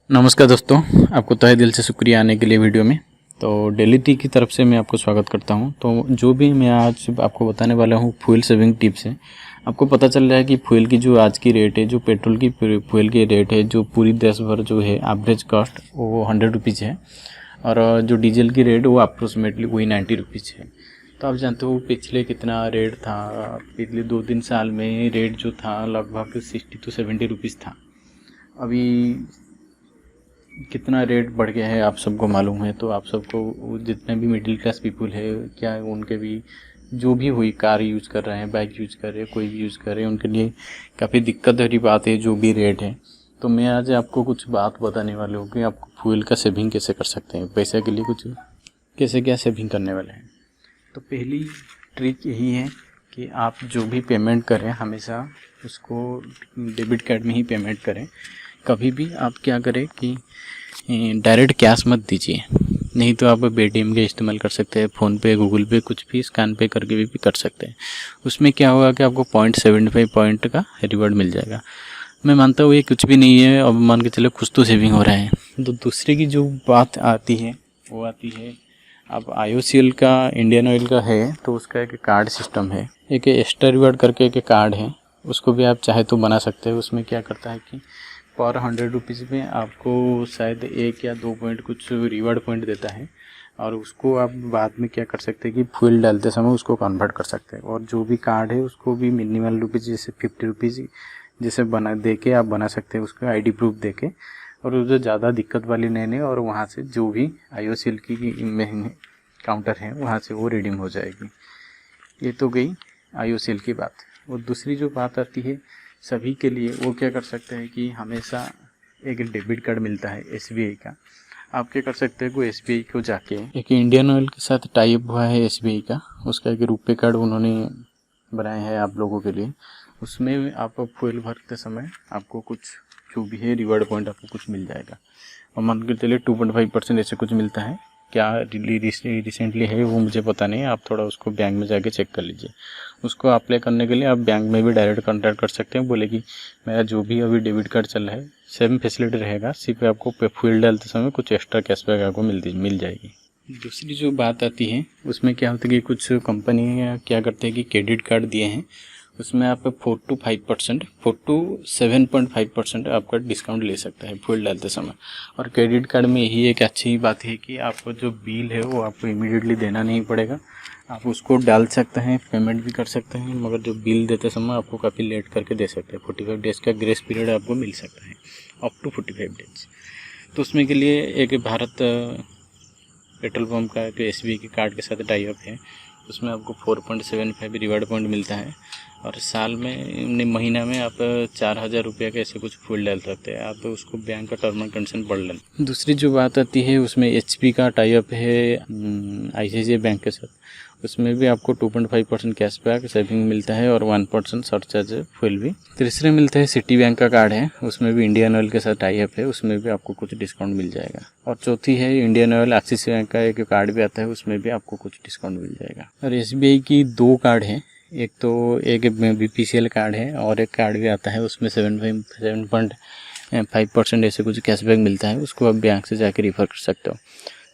नमस्कार दोस्तों, आपको तहे दिल से शुक्रिया आने के लिए वीडियो में। तो डेली टी की तरफ से मैं आपको स्वागत करता हूं। तो जो भी मैं आज आपको बताने वाला हूं फ्यूल सेविंग टिप्स है। आपको पता चल रहा है कि फ्यूल की जो आज की रेट है, जो पेट्रोल की फ्यूल की रेट है, जो पूरी देश भर जो है एवरेज कॉस्ट वो 100 रुपीज़ है, और जो डीजल की रेट वो अप्रोक्सीमेटली वही 90 रुपीज़ है। तो आप जानते हो पिछले कितना रेट था, पिछले 2-3 साल में रेट जो था लगभग 60 to 70 रुपीज़ था। अभी कितना रेट बढ़ गया है आप सबको मालूम है। तो आप सबको जितने भी मिडिल क्लास पीपल है, क्या उनके भी जो भी हुई कार यूज़ कर रहे हैं, बाइक यूज़ कर रहे हैं, कोई भी यूज़ कर रहे हैं, उनके लिए काफ़ी दिक्कत भरी बात है जो भी रेट है। तो मैं आज आपको कुछ बात बताने वाला हूँ कि आप फ्यूल का सेविंग कैसे कर सकते हैं, पैसे के लिए कुछ कैसे क्या सेविंग करने वाले हैं। तो पहली ट्रिक यही है कि आप जो भी पेमेंट करें हमेशा उसको डेबिट कार्ड में ही पेमेंट करें। कभी भी आप क्या करें कि डायरेक्ट कैश मत दीजिए, नहीं तो आप पेटीएम का इस्तेमाल कर सकते हैं, फ़ोनपे, गूगल पे, कुछ भी स्कैन पे करके भी कर सकते हैं। उसमें क्या होगा कि आपको 0.75 पॉइंट का रिवॉर्ड मिल जाएगा। मैं मानता हूँ ये कुछ भी नहीं है, अब मान के चलो कुछ तो सेविंग हो रहा है। तो दूसरे की जो बात आती है वो आती है, अब IOCL का, इंडियन ऑयल का है तो उसका एक कार्ड सिस्टम है, एक एक्स्ट्रा रिवॉर्ड करके एक कार्ड है, उसको भी आप चाहे तो बना सकते हैं। उसमें क्या करता है कि पर 100 रुपीज़ में आपको शायद 1 या 2 पॉइंट कुछ रिवॉर्ड पॉइंट देता है, और उसको आप बाद में क्या कर सकते हैं कि फ्यूल डालते समय उसको कन्वर्ट कर सकते हैं। और जो भी कार्ड है उसको भी मिनिमल रुपीज़ जैसे 50 रुपीज़ जैसे बना दे के आप बना सकते हैं, उसको ID प्रूफ दे के। और जो ज़्यादा दिक्कत वाली लेने, और वहाँ से जो भी IOCL की काउंटर है वहाँ से वो रिडीम हो जाएगी। ये तो गई IOCL की बात। और दूसरी जो बात आती है सभी के लिए, वो क्या कर सकते हैं कि हमेशा एक डेबिट कार्ड मिलता है SBI का। आप क्या कर सकते हैं कि SBI को जाके, एक इंडियन ऑयल के साथ टाई अप हुआ है SBI का, उसका एक रुपए कार्ड उन्होंने बनाया है आप लोगों के लिए। उसमें आप फ्यूल भरते समय आपको कुछ जो भी है रिवॉर्ड पॉइंट आपको कुछ मिल जाएगा, और मान के चलिए 2.5% ऐसे कुछ मिलता है। क्या रिसेंटली है वो मुझे पता नहीं, आप थोड़ा उसको बैंक में जाके चेक कर लीजिए। उसको अप्लाई करने के लिए आप बैंक में भी डायरेक्ट कॉन्टैक्ट कर सकते हैं, बोले कि मेरा जो भी अभी डेबिट कार्ड चल रहा है सेम फैसिलिटी रहेगा, सिर्फ आपको फ्यूल डालते समय कुछ एक्स्ट्रा कैशबैक आपको मिल जाएगी। दूसरी जो बात आती है उसमें क्या होता है कि कुछ कंपनी क्या करते हैं कि क्रेडिट कार्ड दिए हैं, उसमें आप 4 to 5%, 4 to 7.5% आपका डिस्काउंट ले सकता है फ्यूल डालते समय। और क्रेडिट कार्ड में यही एक अच्छी बात है कि आपको जो बिल है वो आपको इमीडिएटली देना नहीं पड़ेगा, आप उसको डाल सकते हैं, पेमेंट भी कर सकते हैं, मगर जो बिल देते समय आपको काफ़ी लेट करके दे सकते हैं। 45 डेज़ का ग्रेस पीरियड आपको मिल सकता है, अप टू 45 डेज। तो उसमें के लिए एक भारत पेट्रोल पंप का एक SBI के कार्ड के साथ टाई अप है, उसमें आपको 4.75 रिवार्ड पॉइंट मिलता है, और साल में महीना में आप 4,000 रुपये का ऐसे कुछ फुल डाल सकते हैं। आप उसको बैंक का टर्म एंड कंडीशन पढ़ लें। दूसरी जो बात आती है उसमें HP का टाई अप है ICICI बैंक के साथ, उसमें भी आपको 2.5% कैशबैक सेविंग मिलता है और 1% सरचार्ज फुल भी। तीसरे मिलता है सिटी बैंक का कार्ड है, उसमें भी इंडियन ऑयल के साथ टाई अप है, उसमें भी आपको कुछ डिस्काउंट मिल जाएगा। और चौथी है इंडियन ऑयल एक्सिस बैंक का एक कार्ड भी आता है, उसमें भी आपको कुछ डिस्काउंट मिल जाएगा। और SBI की 2 कार्ड हैं, एक तो एक BPCL कार्ड है, और एक कार्ड भी आता है उसमें 7.5% ऐसे कुछ कैशबैक मिलता है, उसको आप बैंक से जाकर रिफ़र कर सकते हो।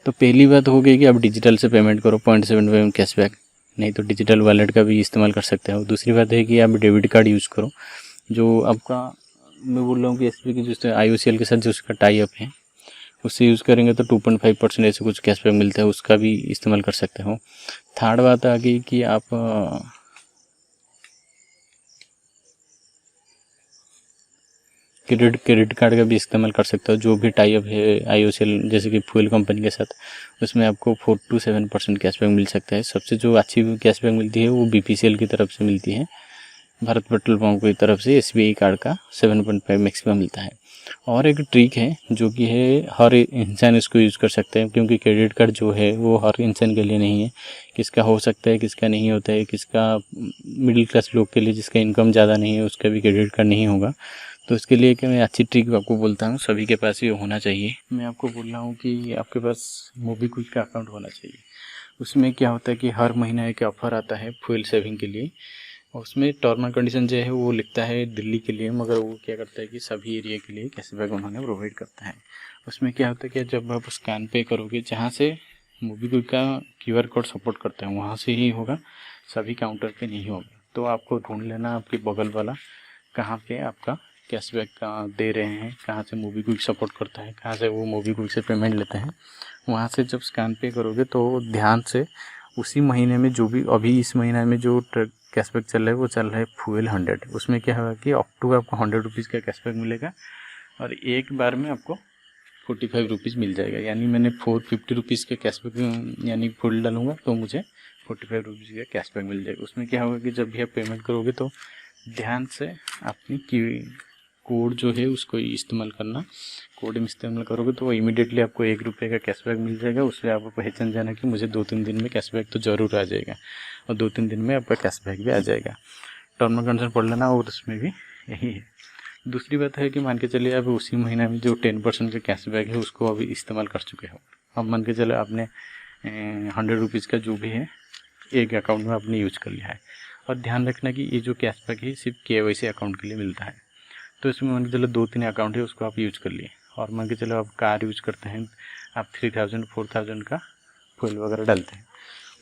तो पहली बात हो गई कि आप डिजिटल से पेमेंट करो, 0.75 कैशबैक, नहीं तो डिजिटल वॉलेट का भी इस्तेमाल कर सकते हो। दूसरी बात है कि आप डेबिट कार्ड यूज़ करो, जो आपका, मैं बोल रहा हूँ कि SBI की जो IOCL के साथ जो उसका टाई अप है उससे यूज़ करेंगे तो 2.5% ऐसे कुछ कैशबैक मिलता है, उसका भी इस्तेमाल कर सकते हो। थर्ड बात आ गई कि आप क्रेडिट कार्ड का भी इस्तेमाल कर सकते हो। जो भी टाई अप है IOCL जैसे कि फ्यूल कंपनी के साथ, उसमें आपको 4 to 7% कैशबैक मिल सकता है। सबसे जो अच्छी कैशबैक मिलती है वो BPCL की तरफ से मिलती है, भारत पेट्रोल पंप की तरफ से SBI कार्ड का 7.5 मैक्सिमम मिलता है। और एक ट्रिक है जो कि है हर इंसान इसको यूज़ कर सकते हैं, क्योंकि क्रेडिट कार्ड जो है वो हर इंसान के लिए नहीं है, किसका हो सकता है किसका नहीं होता है, किसका मिडिल क्लास लोग के लिए जिसका इनकम ज़्यादा नहीं है उसका भी क्रेडिट कार्ड नहीं होगा। तो इसके लिए कि मैं अच्छी ट्रिक आपको बोलता हूँ, सभी के पास ये होना चाहिए। मैं आपको बोल रहा हूँ कि आपके पास मोबीक्विक का अकाउंट होना चाहिए। उसमें क्या होता है कि हर महीना एक ऑफ़र आता है फ्यूल सेविंग के लिए, और उसमें टर्म एंड कंडीशन जो है वो लिखता है दिल्ली के लिए, मगर वो क्या करता है कि सभी एरिया के लिए कैशबैक उन्होंने प्रोवाइड करता है। उसमें क्या होता है कि जब आप स्कैन पे करोगे, जहाँ से मोबीक्विक का QR कोड सपोर्ट करता है वहाँ से ही होगा, सभी काउंटर पे नहीं होगा। तो आपको ढूंढ लेना आपके बगल वाला कहाँ पे आपका कैशबैक का दे रहे हैं, कहाँ से मोबीक्विक सपोर्ट करता है, कहाँ से वो मोबीक्विक से पेमेंट लेते हैं। वहाँ से जब स्कैन पे करोगे तो ध्यान से उसी महीने में जो भी अभी इस महीने में जो कैशबैक चल रहा है वो चल रहा है फ्यूल 100। उसमें क्या होगा कि अप टू आपको 100 रुपीज़ का कैशबैक मिलेगा और एक बार में आपको 45 रुपीज़ मिल जाएगा। यानी मैंने 450 रुपीज़ का कैशबैक यानी फुल डालूंगा तो मुझे 45 रुपीज़ का कैशबैक मिल जाएगा। उसमें क्या होगा कि जब भी आप पेमेंट करोगे तो ध्यान से अपनी कोड जो है उसको इस्तेमाल करना। कोड में इस्तेमाल करोगे तो इमीडिएटली आपको 1 रुपये का कैशबैक मिल जाएगा। उससे आपको पहचान जाना कि मुझे 2-3 दिन में कैशबैक तो ज़रूर आ जाएगा और 2-3 दिन में आपका कैशबैक भी आ जाएगा। टर्म एंड कंडीशन पढ़ लेना और उसमें भी यही है। दूसरी बात है कि मान के चलिए आप उसी महीना में जो 10% का कैशबैक है उसको अभी इस्तेमाल कर चुके हो। अब मान के चलो आपने 100 रुपीज़ का जो भी है एक अकाउंट में आपने यूज कर लिया है। और ध्यान रखना कि ये जो कैशबैक है सिर्फ KYC अकाउंट के लिए मिलता है। तो इसमें मान के चलो 2-3 अकाउंट है उसको आप यूज कर लिए, और मान के चलो आप कार यूज करते हैं, आप 3000-4000 का फुल वगैरह डालते हैं।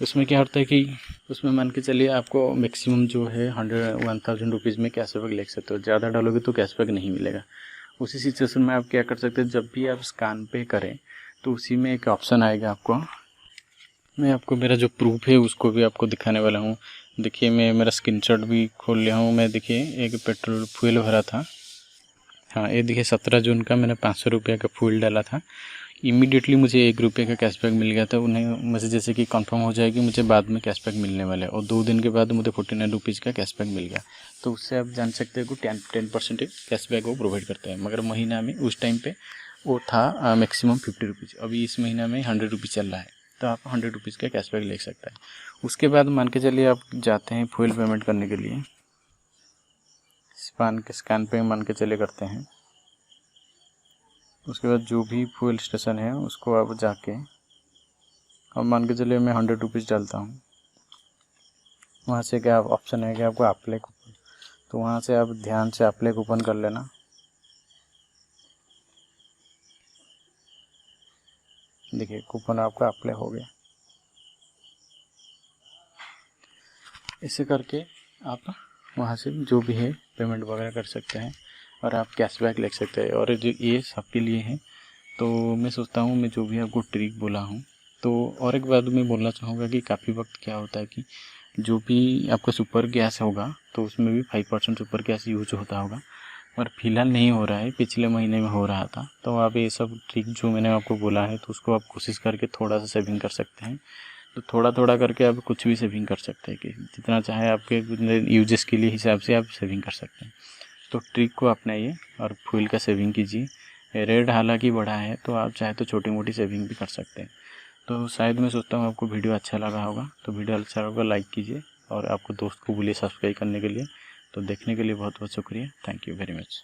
उसमें क्या होता है कि उसमें मान के चलिए आपको मैक्सिमम जो है 1000 रुपीज़ में कैशबैक ले सकते हो। ज़्यादा डालोगे तो कैशबैक नहीं मिलेगा। उसी सिचुएशन में आप क्या कर सकते हैं, जब भी आप स्कैन पे करें तो उसी में एक ऑप्शन आएगा आपको। मैं आपको मेरा जो प्रूफ है उसको भी आपको दिखाने वाला हूँ। देखिए मैं मेरा स्क्रीनशॉट भी खोल लिया हूँ। मैं देखिए एक पेट्रोल फ्यूल भरा था, हाँ ये देखिए 17 जून का मैंने 500 रुपये का फ्यूल डाला था। इमीडिएटली मुझे 1 रुपये का कैशबैक मिल गया था। उन्हें मुझे जैसे कि कंफर्म हो जाए कि मुझे बाद में कैशबैक मिलने वाला है, और 2 दिन के बाद मुझे 49 रुपीज़ का कैशबैक मिल गया। तो उससे आप जान सकते हो कि 10% कैशबैक वो प्रोवाइड करते हैं। मगर महीना में उस टाइम पे वो था मैक्सिमम 50 रुपीज़। अभी इस महीना में 100 रुपीज़ चल रहा है तो आप 100 रुपीज़ का कैशबैक ले सकता है। उसके बाद मान के चलिए आप जाते हैं फ्यूल पेमेंट करने के लिए, स्कैन पे मान के चले करते हैं। उसके बाद जो भी फ्यूल स्टेशन है उसको आप जाके, अब मान के चलिए मैं 100 रुपीज़ डालता हूँ। वहाँ से क्या ऑप्शन है कि आपको अप्लाई कूपन, तो वहाँ से आप ध्यान से अप्लाई कूपन कर लेना। देखिए कूपन आपका अप्लाई हो गया। इसे करके आप वहाँ से जो भी है पेमेंट वगैरह कर सकते हैं और आप कैशबैक ले सकते हैं। और जो ये सबके लिए है, तो मैं सोचता हूँ मैं जो भी आपको ट्रिक बोला हूँ, तो और एक बात मैं बोलना चाहूँगा कि काफ़ी वक्त क्या होता है कि जो भी आपका सुपर गैस होगा तो उसमें भी 5% सुपर गैस यूज होता होगा, और फिलहाल नहीं हो रहा है, पिछले महीने में हो रहा था। तो आप ये सब ट्रिक जो मैंने आपको बोला है तो उसको आप कोशिश करके थोड़ा सा सेविंग कर सकते हैं। तो थोड़ा थोड़ा करके आप कुछ भी सेविंग कर सकते हैं कि जितना चाहे आपके यूजेस के लिए हिसाब से आप सेविंग कर सकते हैं। तो ट्रिक को अपनाइए और फ्यूल का सेविंग कीजिए। रेट हालांकि बढ़ा है तो आप चाहे तो छोटी मोटी सेविंग भी कर सकते हैं। तो शायद मैं सोचता हूँ आपको वीडियो अच्छा लगा होगा, तो वीडियो अच्छा लगा लाइक कीजिए और आपको दोस्त को बोलिए सब्सक्राइब करने के लिए। तो देखने के लिए बहुत बहुत शुक्रिया। Thank you very much.